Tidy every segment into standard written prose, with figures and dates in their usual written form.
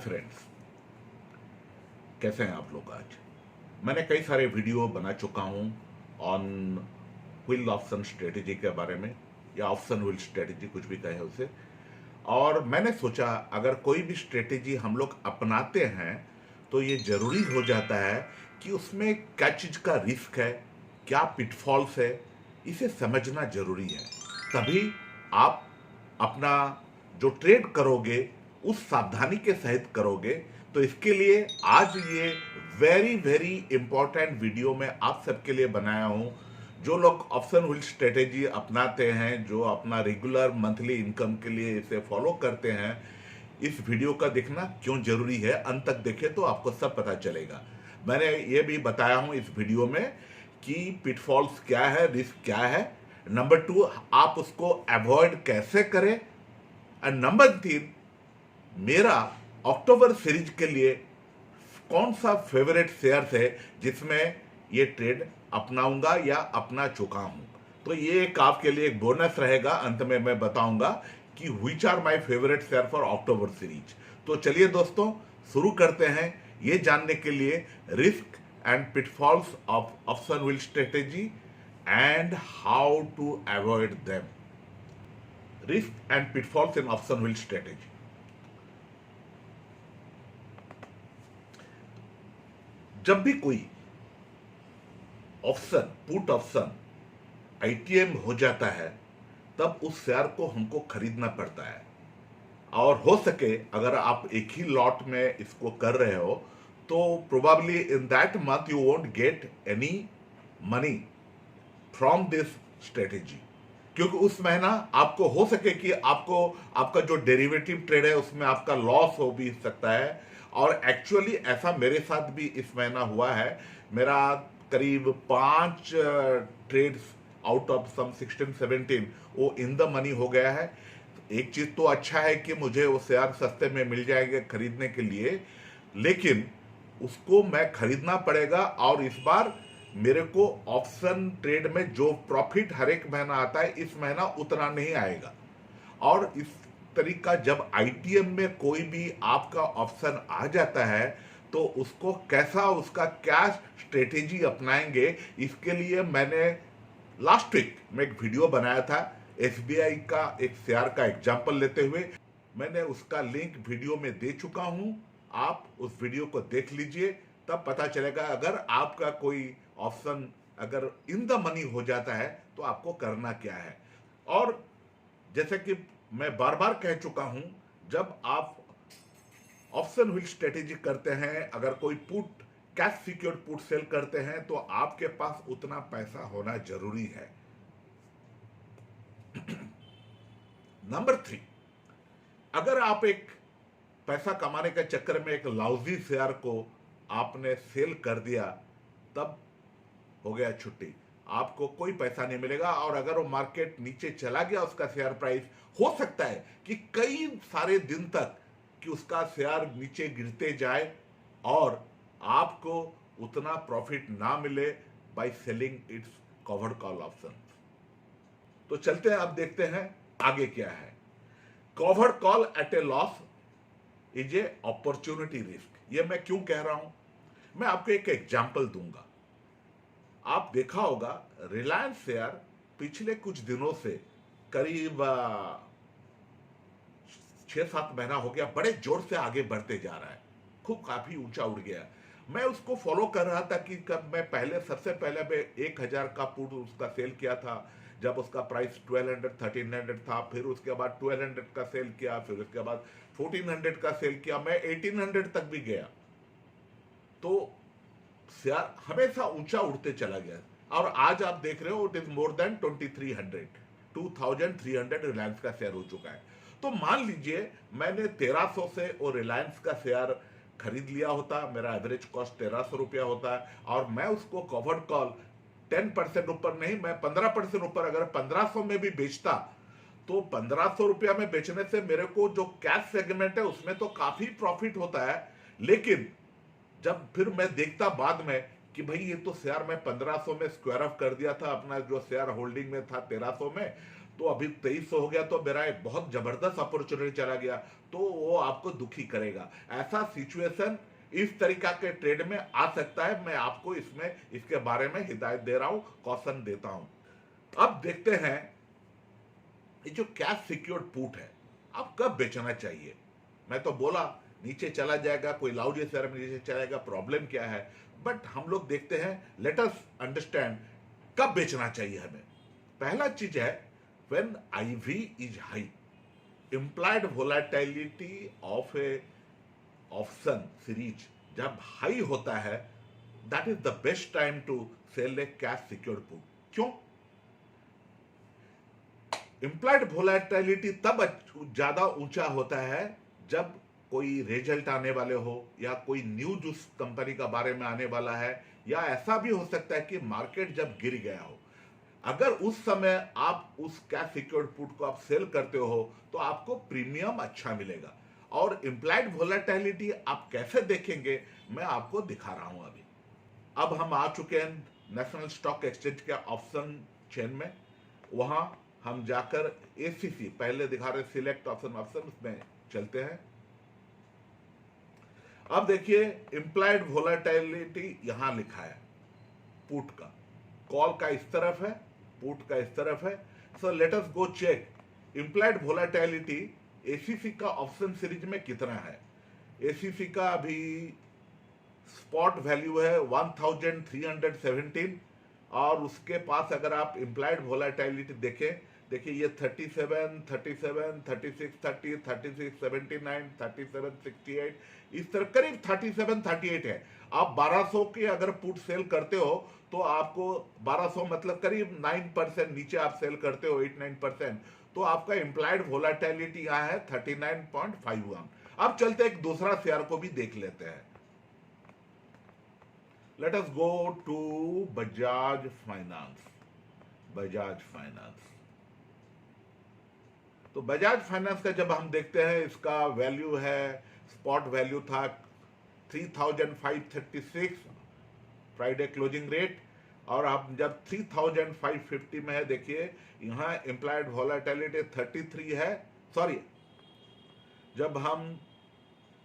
Friends, कैसे हैं आप लोग। आज मैंने कई सारे वीडियो बना चुका हूं ऑन व्हील ऑप्शन स्ट्रेटेजी के बारे में, या ऑप्शन व्हील स्ट्रेटेजी, कुछ भी कहे उसे। और मैंने सोचा अगर कोई भी स्ट्रेटेजी हम लोग अपनाते हैं तो ये जरूरी हो जाता है कि उसमें क्या चीज का रिस्क है, क्या पिटफॉल्स है, इसे समझना जरूरी है। तभी आप अपना जो ट्रेड करोगे उस सावधानी के सहित करोगे। तो इसके लिए आज ये वेरी वेरी इंपॉर्टेंट वीडियो मैं आप सबके लिए बनाया हूं। जो लोग ऑप्शन व्हील स्ट्रेटेजी अपनाते हैं, जो अपना रेगुलर मंथली इनकम के लिए इसे फॉलो करते हैं, इस वीडियो का देखना क्यों जरूरी है, अंत तक देखें तो आपको सब पता चलेगा। मैंने ये भी बताया हूं इस वीडियो में कि पिटफॉल्स क्या है, रिस्क क्या है, नंबर 2 आप उसको अवॉइड कैसे करें, और नंबर 3 मेरा अक्टूबर सीरीज के लिए कौन सा फेवरेट शेयर है जिसमें ये ट्रेड अपनाऊंगा या अपना चुका हूं। तो ये एक आपके लिए एक बोनस रहेगा। अंत में मैं बताऊंगा कि which are my favourite share for October series. तो चलिए दोस्तों, शुरू करते हैं ये जानने के लिए risk and pitfalls of option wheel strategy and how to avoid them. Risk and pitfalls in option wheel strategy. जब भी कोई ऑप्शन, पुट ऑप्शन आईटीएम हो जाता है, तब उस शेयर को हमको खरीदना पड़ता है। और हो सके अगर आप एक ही लॉट में इसको कर रहे हो तो probably in that month you won't get any money from this strategy, क्योंकि उस महीना आपको हो सके कि आपको आपका जो डेरिवेटिव ट्रेड है उसमें आपका लॉस हो भी सकता है। और एक्चुअली ऐसा मेरे साथ भी इस महीना हुआ है। मेरा करीब 5 ट्रेड्स आउट ऑफ सम 16-17 वो इन द मनी हो गया है। एक चीज तो अच्छा है कि मुझे वो शेयर सस्ते में मिल जाएंगे खरीदने के लिए, लेकिन उसको मैं खरीदना पड़ेगा। और इस बार मेरे को ऑप्शन ट्रेड में जो प्रॉफिट हर एक महीना आता है, इस महीना उतना नहीं आएगा। और इस तरीका जब आईटीएम में कोई भी आपका ऑप्शन आ जाता है तो उसको कैसा, उसका क्या स्ट्रेटेजी अपनाएंगे, इसके लिए मैंने लास्ट वीक में एक वीडियो बनाया था एसबीआई का एक शेयर का एग्जांपल लेते हुए। मैंने उसका लिंक वीडियो में दे चुका हूं, आप उस वीडियो को देख लीजिए, तब पता चलेगा अगर आपका कोई ऑप्शन अगर इन द मनी हो जाता है तो आपको करना क्या है। और जैसे कि मैं बार बार कह चुका हूं, जब आप ऑप्शन व्हील स्ट्रेटेजी करते हैं, अगर कोई put, cash secured put cell करते हैं, तो आपके पास उतना पैसा होना जरूरी है। नंबर 3, अगर आप एक पैसा कमाने के चक्कर में एक लाउजी शेयर को आपने सेल कर दिया, तब हो गया छुट्टी, आपको कोई पैसा नहीं मिलेगा। और अगर वो मार्केट नीचे चला गया, उसका शेयर प्राइस, हो सकता है कि कई सारे दिन तक कि उसका शेयर नीचे गिरते जाए और आपको उतना प्रॉफिट ना मिले by selling it's covered call option. तो चलते हैं, अब देखते हैं आगे क्या है। Covered call at A loss is a opportunity risk. ये मैं क्यों कह रहा हूं, मैं आपको एक एग्जांपल दूंगा। आप देखा होगा रिलायंस शेयर पिछले कुछ दिनों से करीब 6-7 महीना हो गया, बड़े जोर से आगे बढ़ते जा रहा है, खूब काफी ऊंचा उड़ गया। मैं उसको फॉलो कर रहा था कि कब मैं पहले, सबसे पहले मैं 1000 का पुट उसका सेल किया था, जब उसका प्राइस 1200-1300 था। फिर उसके बाद 1200 का सेल किया, फिर उसके बाद 1400 का सेल किया, मैं 1800 तक भी गया। तो शेयर हमेशा ऊंचा उड़ते चला गया। और आज आप देख रहे हो it is more than 2300 Reliance का शेयर हो चुका है। तो मान लीजिए मैंने 1300 से वो रिलायंस का शेयर खरीद लिया होता, मेरा एवरेज कॉस्ट 1300 रुपया होता है, और मैं उसको कवर्ड कॉल 10% ऊपर नहीं, मैं 15% ऊपर अगर 1500 में भी बेचता, तो 1500 रुपया में बेचने से मेरे को जो कैश सेगमेंट है उसमें तो काफी प्रॉफिट होता है। लेकिन जब फिर मैं देखता बाद में कि भाई ये तो शेयर मैं 1500 में स्क्वायर ऑफ कर दिया था, अपना जो शेयर होल्डिंग में था 1300 में, तो अभी 2300 हो गया तो मेरा एक बहुत जबरदस्त अपॉर्चुनिटी चला गया, तो वो आपको दुखी करेगा। ऐसा सिचुएशन इस तरीका के ट्रेड में आ सकता है। मैं आपको इसमें इसके बारे में हिदायत दे रहा हूं, कॉशन देता हूं। अब देखते हैं ये जो कैश सिक्योर्ड पुट है, आप कब बेचना चाहिए। मैं तो बोला नीचे चला जाएगा, कोई लाउडी शेयर में नीचे चलाएगा, प्रॉब्लम क्या है, बट हम लोग देखते हैं, लेट अस अंडरस्टैंड कब बेचना चाहिए हमें। पहला चीज है when IV is high, implied volatility of a option series जब हाई होता है, that is the best time to sell a cash secured put. क्यों? इम्प्लाइड वोलेटिलिटी तब ज्यादा ऊंचा होता है जब कोई रिजल्ट आने वाले हो, या कोई न्यूज उस कंपनी का बारे में आने वाला है, या ऐसा भी हो सकता है कि मार्केट जब गिर गया हो। अगर उस समय आप उस कैश सिक्योर्ड पुट को आप सेल करते हो तो आपको प्रीमियम अच्छा मिलेगा। और इम्प्लाइड वोलेटिलिटी आप कैसे देखेंगे, मैं आपको दिखा रहा हूं अभी। अब हम आ चुके हैं नेशनल स्टॉक एक्सचेंज के ऑप्शन चेन में। वहां हम जाकर एसीसी पहले दिखा रहे सिलेक्ट ऑप्शन उसमें चलते हैं। अब देखिए इम्प्लाइड वोलेटिलिटी यहां लिखा है, पुट का, कॉल का इस तरफ है, पुट का इस तरफ है। So let us go check implied volatility ACC का ऑप्शन सीरीज में कितना है। एसीसी का अभी स्पॉट वैल्यू है 1317, और उसके पास अगर आप इम्प्लाइड वोलेटिलिटी देखें, देखिए ये 37, 37, 36, 30, 36, 79, 37, 68, इस तरह करीब 37, 38 है। आप 1200 के अगर पुट सेल करते हो तो आपको 1200 मतलब करीब 9% नीचे आप सेल करते हो, 8-9%, तो आपका इम्प्लाइड वोलेटिलिटी यहाँ है 39.51। अब चलते एक दूसरा शेयर को भी देख लेते हैं। Let us go to Bajaj Finance. Bajaj Finance, तो बजाज फाइनेंस का जब हम देखते हैं, इसका वैल्यू है, स्पॉट वैल्यू था 3536 फ्राइडे क्लोजिंग रेट, और आप जब 3550 में है, देखिए यहां इम्प्लाइड वोलेटिलिटी 33 है। सॉरी, जब हम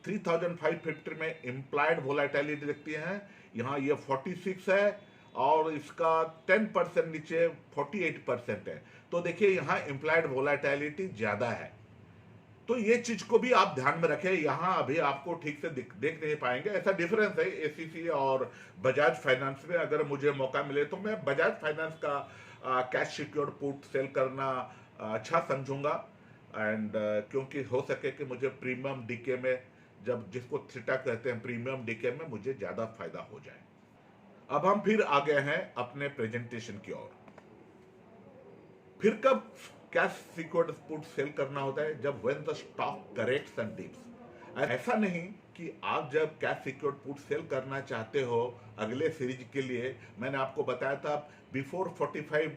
3550 में इम्प्लाइड वोलेटिलिटी देखते हैं, यहां ये 46 है, और इसका 10% नीचे 48% है। तो देखिए यहां इम्प्लाइड वोलेटिलिटी ज्यादा है। तो ये चीज को भी आप ध्यान में रखें। यहां अभी आपको ठीक से देख नहीं पाएंगे, ऐसा डिफरेंस है एसीसी और बजाज फाइनेंस में। अगर मुझे मौका मिले तो मैं बजाज फाइनेंस का कैश सिक्योर्ड पुट सेल करना अच्छा समझूंगा, एंड क्योंकि हो सके कि मुझे प्रीमियम डीके में, जब जिसको थीटा कहते हैं, प्रीमियम डीके में मुझे ज्यादा फायदा हो जाए। अब हम फिर आ गए हैं अपने प्रेजेंटेशन की ओर। फिर कब कैश सिक्योर्ड पुट सेल करना होता है, जब when the stock corrects and dips. ऐसा नहीं कि आप जब कैश सिक्योर्ड पुट सेल करना चाहते हो अगले सीरीज के लिए, मैंने आपको बताया था before 45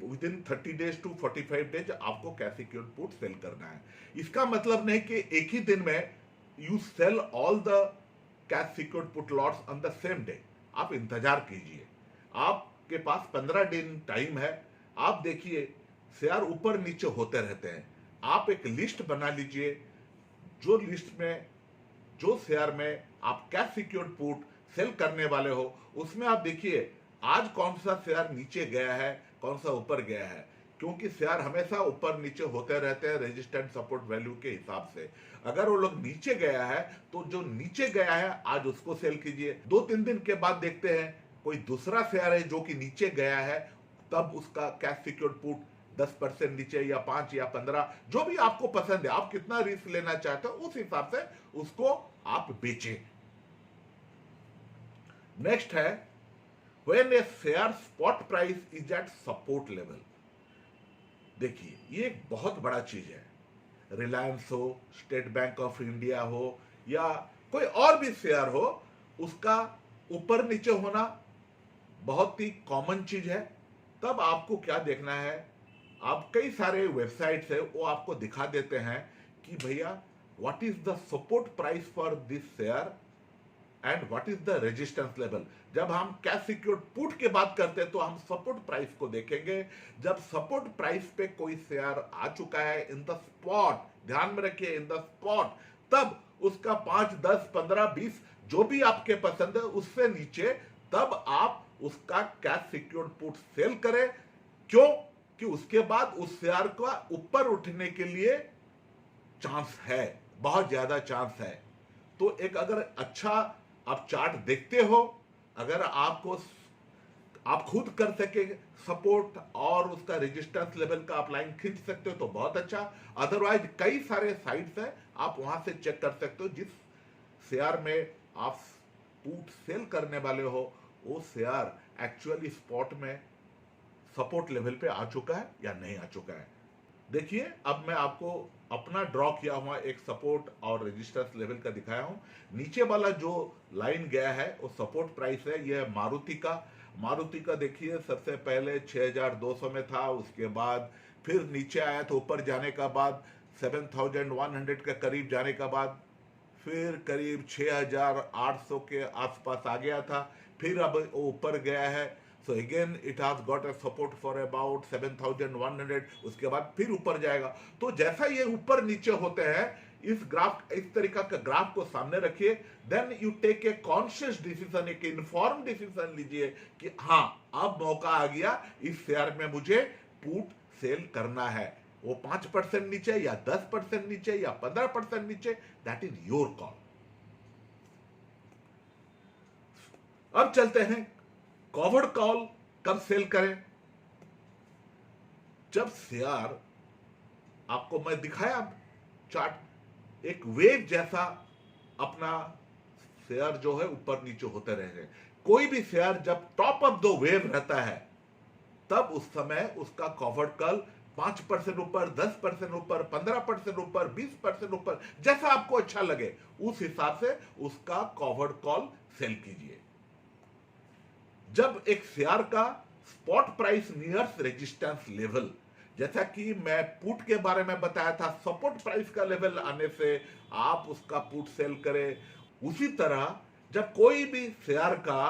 within 30 days to 45 days आपको कैश सिक्योर्ड पुट सेल करना है। इसका मतलब नहीं कि एक ही दिन में you sell all the cash secured put lots on the same day. आप इंतजार कीजिए, आपके पास 15 दिन टाइम है। आप देखिए शेयर ऊपर नीचे होते रहते हैं। आप एक लिस्ट बना लीजिए, जो लिस्ट में, जो शेयर में आप कैश सिक्योर्ड पुट सेल करने वाले हो, उसमें आप देखिए आज कौन सा शेयर नीचे गया है, कौन सा ऊपर गया है, क्योंकि शेयर हमेशा ऊपर नीचे होते रहते हैं रेजिस्टेंस सपोर्ट वैल्यू के हिसाब से। अगर वो लोग नीचे गया है तो जो नीचे गया है आज उसको सेल कीजिए। 2-3 दिन के बाद देखते हैं कोई दूसरा शेयर है जो कि नीचे गया है, तब उसका कैश सिक्योर्ड पुट 10% नीचे, या 5 या 15, जो भी आपको पसंद है, आप कितना रिस्क लेना चाहते हो उस हिसाब से उसको आप बेचें। नेक्स्ट है when A share spot price is eight support level. देखिए ये एक बहुत बड़ा चीज है। रिलायंस हो, स्टेट बैंक ऑफ इंडिया हो, या कोई और भी शेयर हो, उसका ऊपर नीचे होना बहुत ही कॉमन चीज है। तब आपको क्या देखना है, आप कई सारे वेबसाइट्स है वो आपको दिखा देते हैं कि भैया what is the support price for this share and what is the resistance level. जब हम कैश सिक्योर्ड पुट की बात करते हैं तो हम सपोर्ट प्राइस को देखेंगे। जब सपोर्ट प्राइस पे कोई शेयर आ चुका है इन द स्पॉट, ध्यान में रखिए इन द स्पॉट, तब उसका 5, 10, 15, 20 जो भी आपके पसंद है उससे नीचे, तब आप उसका कैश सिक्योर्ड पुट सेल करें। क्यों? कि उसके बाद उस शेयर का ऊपर उठने के लिए चांस है, बहुत ज्यादा चांस है। तो एक अगर अच्छा आप चार्ट देखते हो, अगर आपको आप खुद कर सके सपोर्ट और उसका रेजिस्टेंस लेवल का आप लाइन खींच सकते हो तो बहुत अच्छा। अदरवाइज कई सारे साइट्स है, आप वहां से चेक कर सकते हो जिस शेयर में आप पुट सेल करने वाले हो वो शेयर एक्चुअली स्पॉट में सपोर्ट लेवल पे आ चुका है या नहीं आ चुका है। देखिए अब मैं आपको अपना ड्रॉ किया हुआ एक सपोर्ट और रेजिस्टेंस लेवल का दिखाया हूं। नीचे वाला जो लाइन गया है वो सपोर्ट प्राइस है, यह मारुति का देखिए सबसे पहले 6200 में था, उसके बाद फिर नीचे आया तो ऊपर जाने का बाद 7100 के करीब जाने का बाद फिर करीब 6800 के आसपास आ गया था, फिर अब वो ऊपर गया है। So again it has got a support for about 7100, उसके बाद फिर ऊपर जाएगा। तो जैसा ये ऊपर नीचे होते हैं, इस ग्राफ, इस तरीका का ग्राफ को सामने रखिए, then you take a conscious decision, एक इन्फॉर्म डिसीजन लीजिए कि हाँ अब मौका आ गया इस शेयर में मुझे पुट सेल करना है। वो 5% नीचे या 10% नीचे या 15% नीचे, दैट इज योर कॉल। अब चलते हैं कॉवर्ड कॉल कब सेल करें। जब शेयर आपको मैं दिखाया चार्ट, एक वेव जैसा अपना शेयर जो है ऊपर नीचे होते रहेंगे। कोई भी शेयर जब टॉप ऑफ द वेव रहता है तब उस समय उसका कॉवर्ड कॉल 5% ऊपर, 10% ऊपर, 15% ऊपर, 20% ऊपर, जैसा आपको अच्छा लगे उस हिसाब से उसका कॉवर्ड कॉल सेल कीजिए। जब एक शेयर का spot price nears resistance level, जैसा कि मैं पुट के बारे में बताया था, सपोर्ट प्राइस का लेवल आने से आप उसका पुट सेल करें, उसी तरह जब कोई भी शेयर का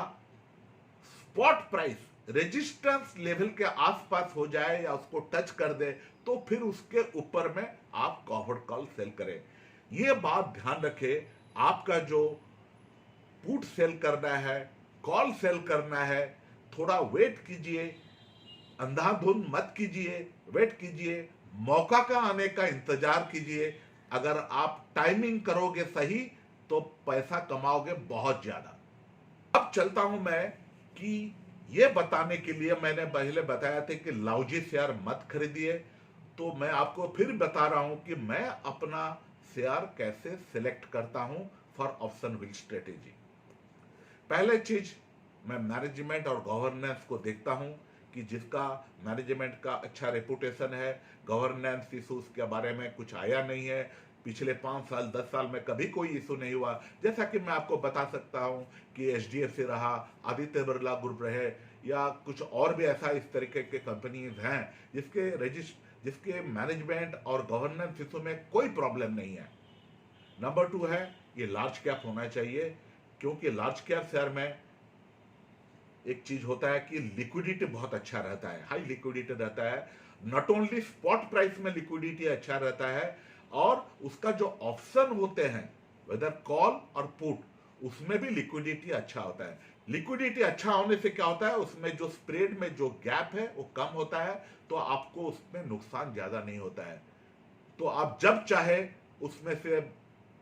स्पॉट प्राइस रेजिस्टेंस लेवल के आसपास हो जाए या उसको टच कर दे तो फिर उसके ऊपर में आप कॉवर्ड कॉल सेल करें। यह बात ध्यान रखें, आपका जो पुट सेल करना है, कॉल सेल करना है, थोड़ा वेट कीजिए, अंधाधुंध मत कीजिए, वेट कीजिए, मौका का आने का इंतजार कीजिए। अगर आप टाइमिंग करोगे सही तो पैसा कमाओगे बहुत ज्यादा। अब चलता हूं मैं कि यह बताने के लिए, मैंने पहले बताया था कि लाउजी शेयर मत खरीदिए, तो मैं आपको फिर बता रहा हूं कि मैं अपना शेयर कैसे सिलेक्ट करता हूं फॉर ऑप्शन व्हील स्ट्रेटेजी। पहले चीज, मैं मैनेजमेंट और गवर्नेंस को देखता हूं कि जिसका मैनेजमेंट का अच्छा रेपुटेशन है, गवर्नेंस इशूज के बारे में कुछ आया नहीं है, पिछले 5 साल 10 साल में कभी कोई इशू नहीं हुआ। जैसा कि मैं आपको बता सकता हूं कि एचडीएफसी रहा, आदित्य बिरला ग्रुप रहे, या कुछ और भी ऐसा इस तरीके के कंपनीज हैं जिसके मैनेजमेंट और गवर्नेंस इशू में कोई प्रॉब्लम नहीं है। नंबर 2 है, ये लार्ज कैप होना चाहिए, क्योंकि लार्ज कैप शेयर में एक चीज होता है कि लिक्विडिटी बहुत अच्छा रहता है, हाई लिक्विडिटी रहता है। नॉट ओनली स्पॉट प्राइस में लिक्विडिटी अच्छा रहता है, और उसका जो ऑप्शन होते हैं वेदर कॉल और पुट, उसमें भी लिक्विडिटी अच्छा होता है। लिक्विडिटी अच्छा होने से क्या होता है, उसमें जो स्प्रेड में जो गैप है वो कम होता है, तो आपको उसमें नुकसान ज्यादा नहीं होता है। तो आप जब चाहे उसमें से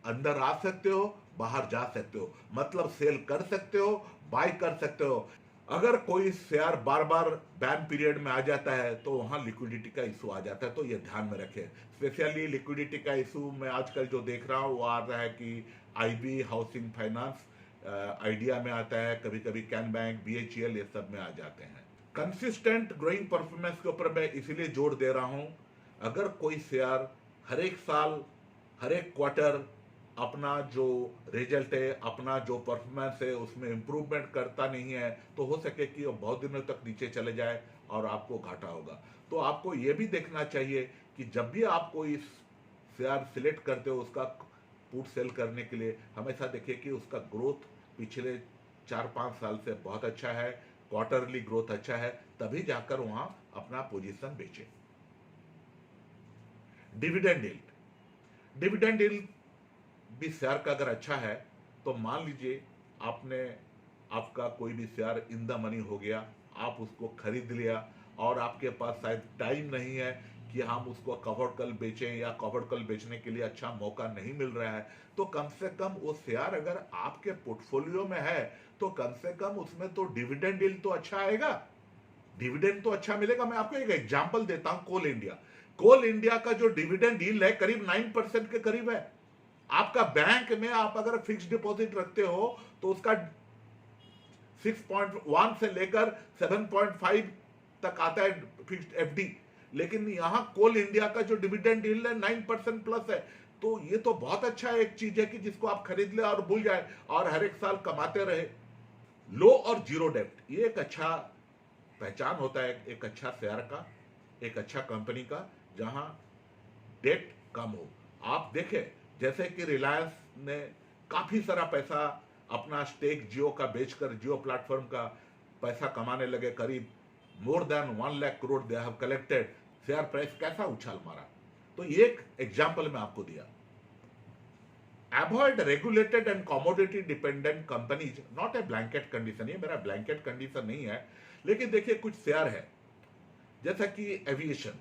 अंदर आ सकते हो, बाहर जा सकते हो, मतलब सेल कर सकते हो, बाय कर सकते हो। अगर कोई शेयर बार बार बैन पीरियड में आ जाता है तो वहां लिक्विडिटी का इशू आ जाता है, तो ये ध्यान में रखें। स्पेशली लिक्विडिटी का इशू मैं आजकल जो देख रहा हूं वो आ रहा है कि आईबी, हाउसिंग फाइनेंस, आइडिया में आता है, कभी कभी कैन बैंक, बीएचईएल, ये सब में आ जाते हैं। कंसिस्टेंट ग्रोइंग परफॉर्मेंस के ऊपर मैं इसीलिए जोर दे रहा हूं। अगर कोई शेयर हर एक साल, हर एक क्वार्टर अपना जो रिजल्ट है, अपना जो परफॉर्मेंस है उसमें इंप्रूवमेंट करता नहीं है, तो हो सके कि वो बहुत दिनों तक नीचे चले जाए और आपको घाटा होगा। तो आपको ये भी देखना चाहिए कि जब भी आप कोई शेयर सिलेक्ट करते हो उसका पुट सेल करने के लिए, हमेशा देखिए कि उसका ग्रोथ पिछले 4-5 साल से बहुत अच्छा है, क्वार्टरली ग्रोथ अच्छा है, तभी जाकर वहां अपना पोजीशन बेचे। डिविडेंड यील्ड, डिविडेंड यील्ड भी शेयर का अगर अच्छा है तो मान लीजिए आपने आपका कोई भी शेयर इन द मनी हो गया, आप उसको खरीद लिया और आपके पास शायद टाइम नहीं है कि हम उसको कवर्ड कल बेचें या कवर्ड कल बेचने के लिए अच्छा मौका नहीं मिल रहा है, तो कम से कम वो शेयर अगर आपके पोर्टफोलियो में है तो कम से कम उसमें तो डिविडेंड यील्ड तो अच्छा आएगा, डिविडेंड तो अच्छा मिलेगा। मैं आपको एक एग्जांपल देता हूं, कोल इंडिया। कोल इंडिया का जो डिविडेंड यील्ड है करीब 9% के करीब है। आपका बैंक में आप अगर फिक्स डिपॉजिट रखते हो तो उसका 6.1 से लेकर 7.5 तक आता है फिक्स्ड एफडी, लेकिन यहां कोल इंडिया का जो डिविडेंड यील्ड है 9% प्लस है। तो ये तो बहुत अच्छा एक चीज है कि जिसको आप खरीद ले और भूल जाए और हर एक साल कमाते रहे। लो और जीरो डेप्ट, ये एक अच्छा पहचान होता है एक अच्छा शेयर का, एक अच्छा कंपनी का, जहां डेट कम हो। आप देखें जैसे कि रिलायंस ने काफी सारा पैसा अपना स्टेक जियो का बेचकर जियो प्लेटफॉर्म का पैसा कमाने लगे, करीब more than 1 lakh crore they have collected. Share price कैसा उछाल मारा। तो ये एक एग्जाम्पल मैं आपको दिया। Avoid regulated and commodity dependent companies, not a blanket condition, ये मेरा ब्लैंकेट कंडीशन नहीं है, लेकिन देखिए कुछ शेयर है जैसा कि एविएशन,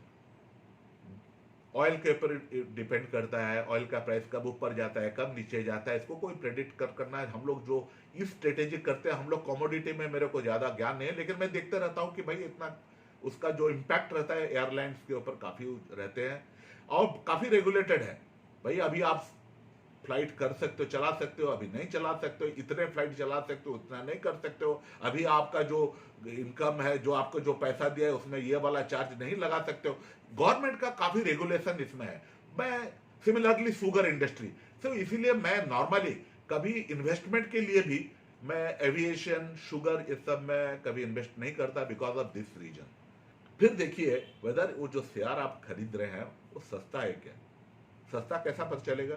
ऑयल के ऊपर डिपेंड करता है, ऑयल का प्राइस कब ऊपर जाता है कब नीचे जाता है, इसको कोई प्रेडिक्ट करना है। हम लोग जो इस स्ट्रेटेजी करते हैं, हम लोग कमोडिटी में मेरे को ज्यादा ज्ञान नहीं है, लेकिन मैं देखते रहता हूं कि भाई इतना उसका जो इम्पैक्ट रहता है एयरलाइंस के ऊपर काफी रहते हैं और काफी रेगुलेटेड है। भाई अभी आप फ्लाइट कर सकते हो, चला सकते हो, अभी नहीं चला सकते हो, इतने फ्लाइट चला सकते हो, उतना नहीं कर सकते हो, अभी आपका जो इनकम है, जो आपको जो पैसा दिया है उसमें ये वाला चार्ज नहीं लगा सकते हो। गवर्नमेंट का काफी रेगुलेशन इसमें है। मैं सिमिलरली शुगर इंडस्ट्री, तो इसीलिए मैं नॉर्मली कभी इन्वेस्टमेंट के लिए भी मैं एविएशन, शुगर, इस सब में कभी इन्वेस्ट नहीं करता बिकॉज ऑफ दिस रीजन। फिर देखिए वेदर वो जो शेयर आप खरीद रहे हैं वो सस्ता है क्या। सस्ता कैसा पता चलेगा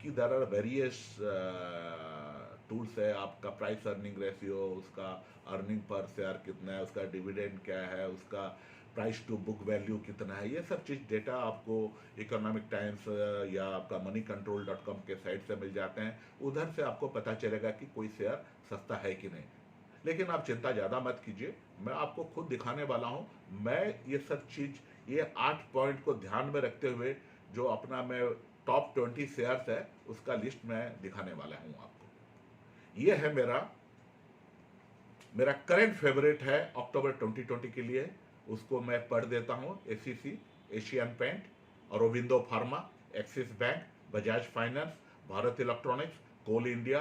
कि देयर आर वेरियस टूल्स है, आपका प्राइस अर्निंग रेशियो, उसका अर्निंग पर शेयर कितना है, उसका डिविडेंड क्या है, उसका प्राइस टू बुक वैल्यू कितना है, ये सब चीज़ डेटा आपको इकोनॉमिक टाइम्स या आपका moneycontrol.com के साइट से मिल जाते हैं। उधर से आपको पता चलेगा कि कोई शेयर सस्ता है कि नहीं। लेकिन आप चिंता ज़्यादा मत कीजिए, मैं आपको खुद दिखाने वाला हूँ। मैं ये सब चीज़, ये 8 पॉइंट को ध्यान में रखते हुए जो अपना मैं टॉप 20 शेयर्स है उसका लिस्ट मैं दिखाने वाला हूँ आपको। ये है मेरा मेरा करंट फेवरेट है अक्टूबर 2020 के लिए, उसको मैं पढ़ देता हूँ। ACC, Asian paint, Aurobindo pharma, Axis bank, Bajaj finance, Bharat electronics, coal India,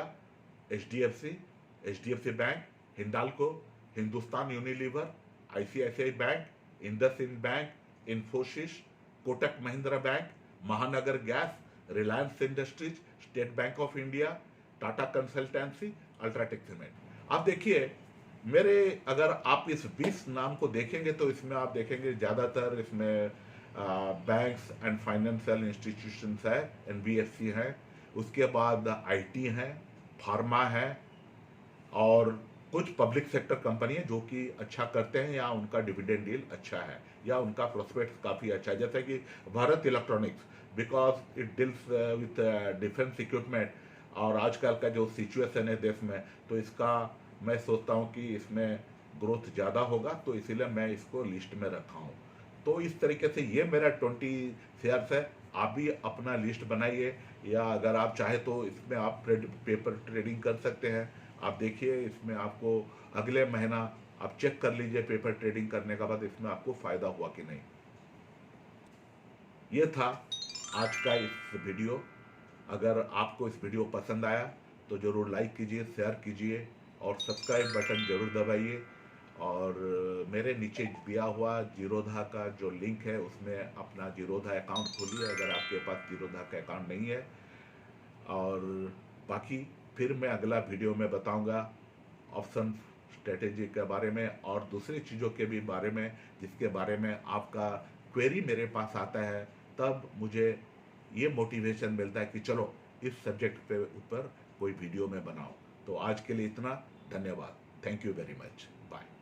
HDFC bank, Hindalco, Hindustan Unilever, ICICI bank, IndusInd bank, Infosys, Kotak Mahindra bank, Mahanagar gas, Reliance industries, state bank of India, Tata consultancy, UltraTech cement. आप देखिए मेरे, अगर आप इस 20 नाम को देखेंगे तो इसमें आप देखेंगे ज़्यादातर इसमें बैंक्स एंड फाइनेंशियल इंस्टीट्यूशंस है, एनबीएफसी है, उसके बाद आईटी है, फार्मा है और कुछ पब्लिक सेक्टर कंपनी है जो कि अच्छा करते हैं या उनका डिविडेंड डील अच्छा है या उनका प्रोस्पेक्ट काफ़ी अच्छा है। जैसे कि Bharat electronics, because it deals with defence equipment और आजकल का जो सिचुएशन है देश में, तो इसका मैं सोचता हूँ कि इसमें ग्रोथ ज़्यादा होगा, तो इसीलिए मैं इसको लिस्ट में रखा हूँ। तो इस तरीके से ये मेरा 20 शेयर्स है। आप भी अपना लिस्ट बनाइए या अगर आप चाहे तो इसमें आप पेपर ट्रेडिंग कर सकते हैं। आप देखिए इसमें आपको अगले महीना आप चेक कर लीजिए पेपर ट्रेडिंग करने के बाद इसमें आपको फायदा हुआ कि नहीं। ये था आज का इस वीडियो। अगर आपको इस वीडियो पसंद आया तो ज़रूर लाइक कीजिए, शेयर कीजिए और सब्सक्राइब बटन ज़रूर दबाइए। और मेरे नीचे दिया हुआ जीरोधा का जो लिंक है उसमें अपना जीरोधा अकाउंट खोलिए अगर आपके पास जीरोधा का अकाउंट नहीं है। और बाकी फिर मैं अगला वीडियो में बताऊंगा ऑप्शन स्ट्रेटेजी के बारे में और दूसरी चीज़ों के भी बारे में, जिसके बारे में आपका क्वेरी मेरे पास आता है, तब मुझे ये मोटिवेशन मिलता है कि चलो इस सब्जेक्ट पे ऊपर कोई वीडियो में बनाओ। तो आज के लिए इतना, धन्यवाद, thank you very much, bye.